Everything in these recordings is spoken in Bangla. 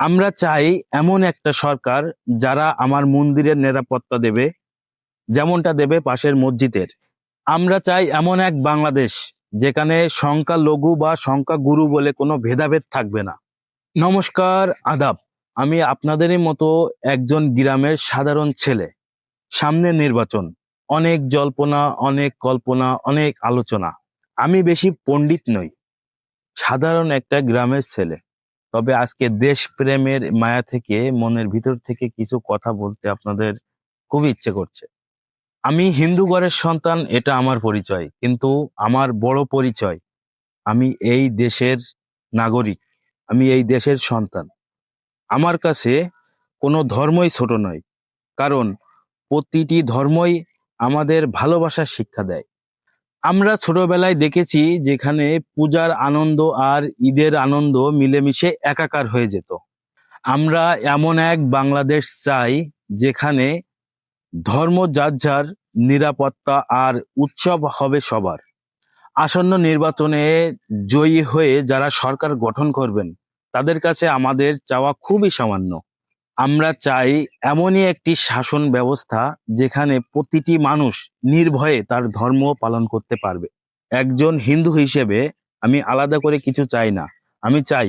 আমরা চাই এমন একটা সরকার যারা আমার মন্দিরের নিরাপত্তা দেবে, যেমনটা দেবে পাশের মসজিদের। আমরা চাই এমন এক বাংলাদেশ যেখানে সংখ্যালঘু বা সংখ্যাগুরু বলে কোনো ভেদাভেদ থাকবে না। নমস্কার, আদাব। আমি আপনাদেরই মতো একজন গ্রামের সাধারণ ছেলে। সামনে নির্বাচন, অনেক জল্পনা, অনেক কল্পনা, অনেক আলোচনা। আমি বেশি পণ্ডিত নই, সাধারণ একটা গ্রামের ছেলে। তবে আজকে দেশপ্রেমের মায়া থেকে মনের ভিতর থেকে কিছু কথা বলতে আপনাদের খুবই ইচ্ছে করছে। আমি হিন্দু ঘরের সন্তান, এটা আমার পরিচয়, কিন্তু আমার বড় পরিচয় আমি এই দেশের নাগরিক, আমি এই দেশের সন্তান। আমার কাছে কোনো ধর্মই ছোট নয়, কারণ প্রতিটি ধর্মই আমাদের ভালোবাসার শিক্ষা দেয়। আমরা ছোটবেলায় দেখেছি যেখানে পূজার আনন্দ আর ঈদের আনন্দ মিলেমিশে একাকার হয়ে যেত। আমরা এমন এক বাংলাদেশ চাই যেখানে ধর্ম যার যার, নিরাপত্তা আর উৎসব হবে সবার। আসন্ন নির্বাচনে জয়ী হয়ে যারা সরকার গঠন করবেন তাদের কাছে আমাদের চাওয়া খুবই সামান্য। আমরা চাই এমনই একটি শাসন ব্যবস্থা যেখানে প্রতিটি মানুষ নির্ভয়ে তার ধর্ম পালন করতে পারবে। একজন হিন্দু হিসেবে আমি আলাদা করে কিছু চাই না। আমি চাই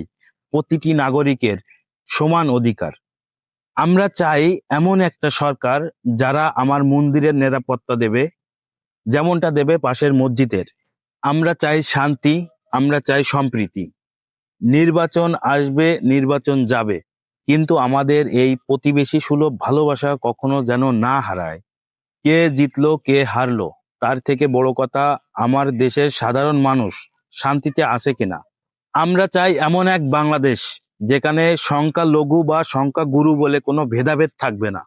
প্রতিটি নাগরিকের সমান অধিকার। আমরা চাই এমন একটা সরকার যারা আমার মন্দিরের নিরাপত্তা দেবে, যেমনটা দেবে পাশের মসজিদের। আমরা চাই শান্তি, আমরা চাই সম্প্রীতি। নির্বাচন আসবে, নির্বাচন যাবে, কিন্তু আমাদের এই প্রতিবেশী সুলভ ভালোবাসা কখনো যেন না হারায়। কে জিতলো কে হারলো তার থেকে বড় কথা আমার দেশের সাধারণ মানুষ শান্তিতে আছে কিনা। আমরা চাই এমন এক বাংলাদেশ যেখানে সংখ্যালঘু বা সংখ্যাগুরু বলে কোনো ভেদাভেদ থাকবে না।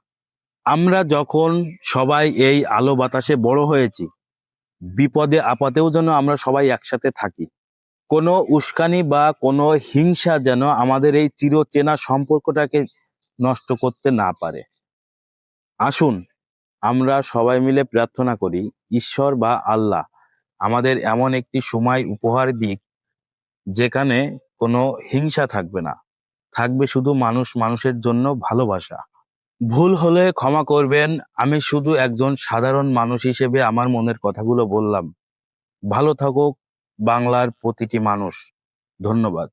আমরা যখন সবাই এই আলো বাতাসে বড় হয়েছি, বিপদে আপদেও যেন আমরা সবাই একসাথে থাকি। কোনো উস্কানি বা কোনো হিংসা যেন আমাদের এই চিরচেনা সম্পর্কটাকে নষ্ট করতে না পারে। আসুন আমরা সবাই মিলে প্রার্থনা করি, ঈশ্বর বা আল্লাহ আমাদের এমন একটি সময় উপহার দিক যেখানে কোনো হিংসা থাকবে না, থাকবে শুধু মানুষ মানুষের জন্য ভালোবাসা। ভুল হলে ক্ষমা করবেন, আমি শুধু একজন সাধারণ মানুষ হিসেবে আমার মনের কথাগুলো বললাম। ভালো থাকুক বাংলার প্রতিটি মানুষ। ধন্যবাদ।